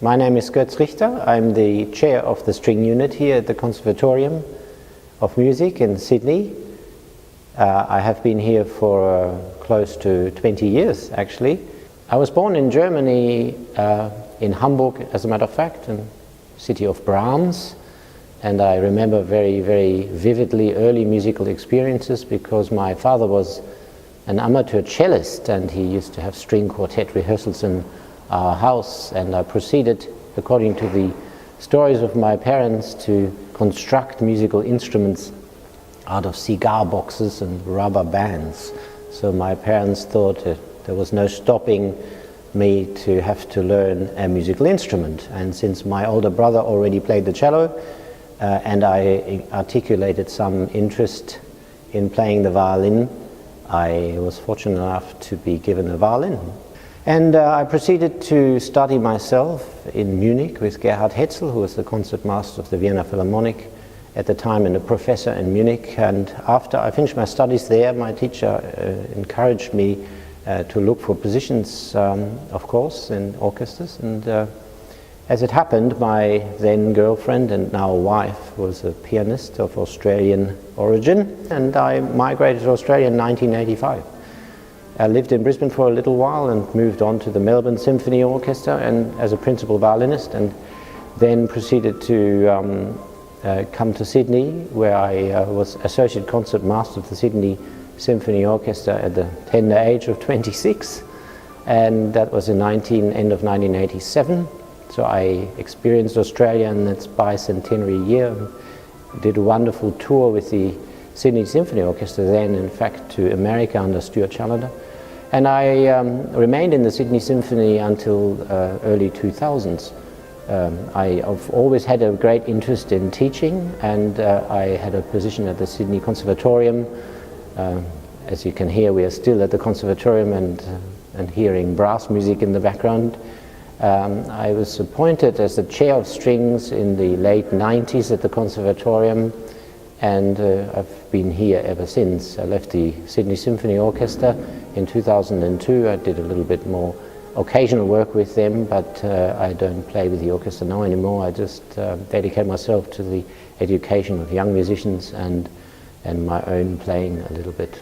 My name is Goetz Richter. I'm the chair of the string unit here at the Conservatorium of Music in Sydney. I have been here for close to 20 years actually. I was born in Germany, in Hamburg as a matter of fact, in the city of Brahms, and I remember very, very vividly early musical experiences because my father was an amateur cellist and he used to have string quartet rehearsals in our house, and I proceeded, according to the stories of my parents, to construct musical instruments out of cigar boxes and rubber bands. So my parents thought that there was no stopping me to have to learn a musical instrument. And since my older brother already played the cello and I articulated some interest in playing the violin, I was fortunate enough to be given a violin. And I proceeded to study myself in Munich with Gerhard Hetzel, who was the concertmaster of the Vienna Philharmonic at the time and a professor in Munich. And after I finished my studies there, my teacher encouraged me to look for positions, of course, in orchestras. And as it happened, my then girlfriend and now wife was a pianist of Australian origin, and I migrated to Australia in 1985. I lived in Brisbane for a little while and moved on to the Melbourne Symphony Orchestra and as a principal violinist, and then proceeded to come to Sydney, where I was associate concertmaster of the Sydney Symphony Orchestra at the tender age of 26, and that was in end of 1987. So I experienced Australia in its bicentenary year, did a wonderful tour with the Sydney Symphony Orchestra, then in fact to America under Stuart Challenger. And I remained in the Sydney Symphony until early 2000s. I've always had a great interest in teaching, and I had a position at the Sydney Conservatorium. As you can hear, we are still at the Conservatorium and hearing brass music in the background. I was appointed as the chair of strings in the late 90s at the Conservatorium, and I've been here ever since. I left the Sydney Symphony Orchestra in 2002. I did a little bit more occasional work with them, but I don't play with the orchestra now anymore. I just dedicate myself to the education of young musicians and my own playing a little bit.